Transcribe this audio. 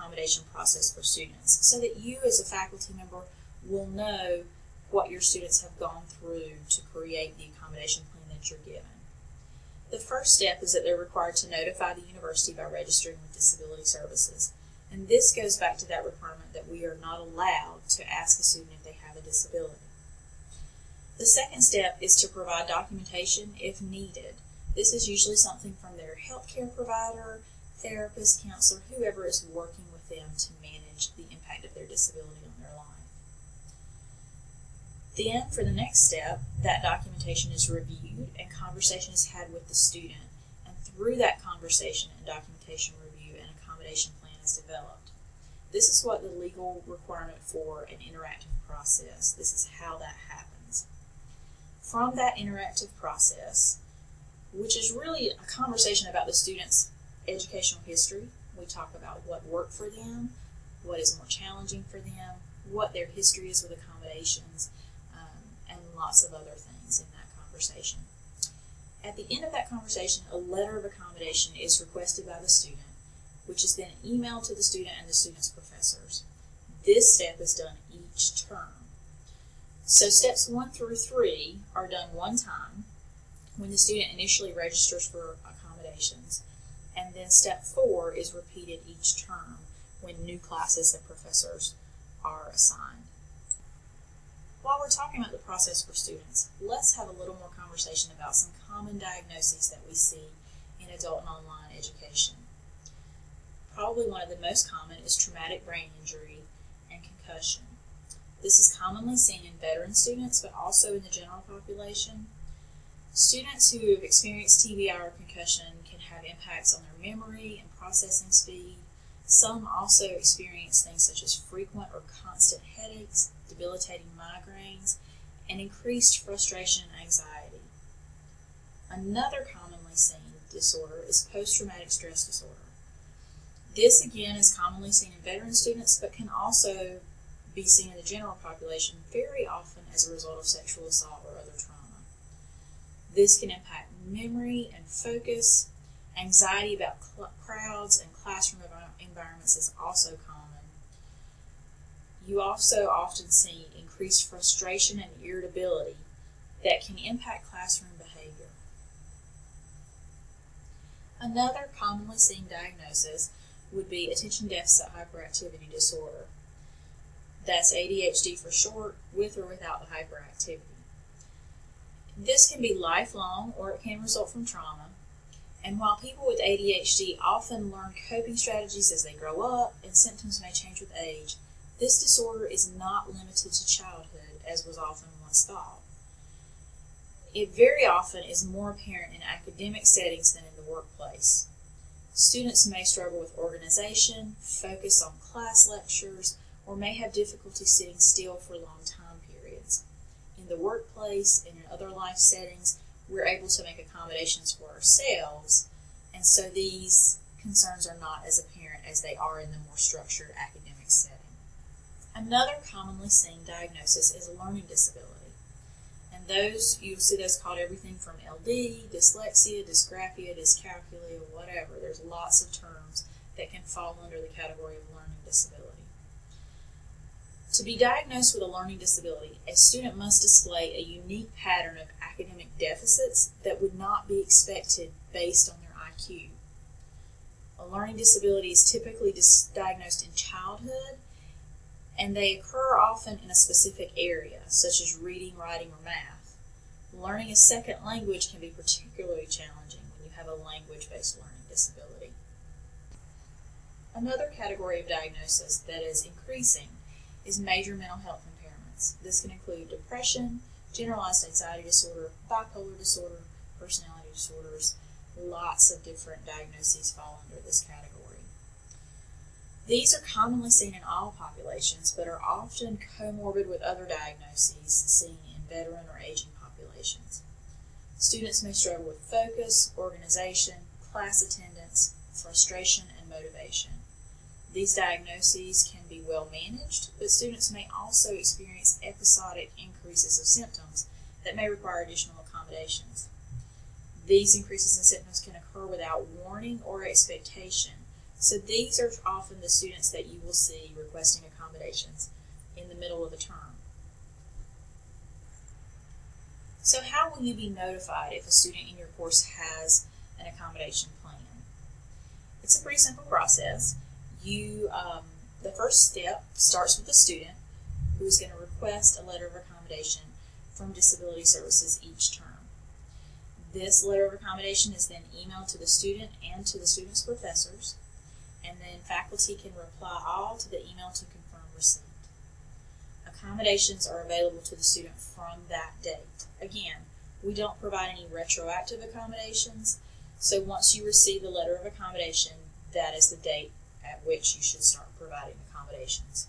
accommodation process for students so that you as a faculty member will know what your students have gone through to create the accommodation plan that you're given. The first step is that they're required to notify the university by registering with Disability Services. And this goes back to that requirement that we are not allowed to ask a student if they have a disability. The second step is to provide documentation if needed. This is usually something from their healthcare provider, therapist, counselor, whoever is working with them to manage the impact of their disability on their life. Then, for the next step, that documentation is reviewed and conversation is had with the student. And through that conversation and documentation review, an accommodation plan is developed. This is what the legal requirement for an interactive process. This is how that happens. From that interactive process, which is really a conversation about the student's educational history, we talk about what worked for them, what is more challenging for them, what their history is with accommodations, and lots of other things in that conversation. At the end of that conversation, a letter of accommodation is requested by the student, which is then emailed to the student and the student's professors. This step is done each term. So steps 1 through 3 are done one time when the student initially registers for accommodations, and then step 4 is repeated each term when new classes and professors are assigned. While we're talking about the process for students, let's have a little more conversation about some common diagnoses that we see in adult and online education. Probably one of the most common is traumatic brain injury and concussion. This is commonly seen in veteran students, but also in the general population. Students who have experienced TBI or concussion can have impacts on their memory and processing speed. Some also experience things such as frequent or constant headaches, debilitating migraines, and increased frustration and anxiety. Another commonly seen disorder is post-traumatic stress disorder. This again is commonly seen in veteran students, but can also be seen in the general population very often as a result of sexual assault or other trauma. This can impact memory and focus. Anxiety about crowds and classroom environments is also common. You also often see increased frustration and irritability that can impact classroom behavior. Another commonly seen diagnosis would be attention deficit hyperactivity disorder. That's ADHD for short, with or without the hyperactivity. This can be lifelong or it can result from trauma. And while people with ADHD often learn coping strategies as they grow up and symptoms may change with age, this disorder is not limited to childhood as was often once thought. It very often is more apparent in academic settings than in the workplace. Students may struggle with organization, focus on class lectures, or may have difficulty sitting still for long time periods. In the workplace and in other life settings, we're able to make accommodations for ourselves, and so these concerns are not as apparent as they are in the more structured academic setting. Another commonly seen diagnosis is a learning disability, and those, you'll see those called everything from LD, dyslexia, dysgraphia, dyscalculia, whatever. There's lots of terms that can fall under the category of learning disability. To be diagnosed with a learning disability, a student must display a unique pattern of academic deficits that would not be expected based on their IQ. A learning disability is typically diagnosed in childhood, and they occur often in a specific area, such as reading, writing, or math. Learning a second language can be particularly challenging when you have a language-based learning disability. Another category of diagnosis that is increasing is major mental health impairments. This can include depression, generalized anxiety disorder, bipolar disorder, personality disorders. Lots of different diagnoses fall under this category. These are commonly seen in all populations, but are often comorbid with other diagnoses seen in veteran or aging populations. Students may struggle with focus, organization, class attendance, frustration, and motivation. These diagnoses can be well managed, but students may also experience episodic increases of symptoms that may require additional accommodations. These increases in symptoms can occur without warning or expectation, So these are often the students that you will see requesting accommodations in the middle of a term. So how will you be notified if a student in your course has an accommodation plan? It's a pretty simple process. The first step starts with the student who is going to request a letter of accommodation from Disability Services each term. This letter of accommodation is then emailed to the student and to the student's professors, and then faculty can reply all to the email to confirm receipt. Accommodations are available to the student from that date. Again, we don't provide any retroactive accommodations, so once you receive the letter of accommodation, that is the date at which you should start providing accommodations.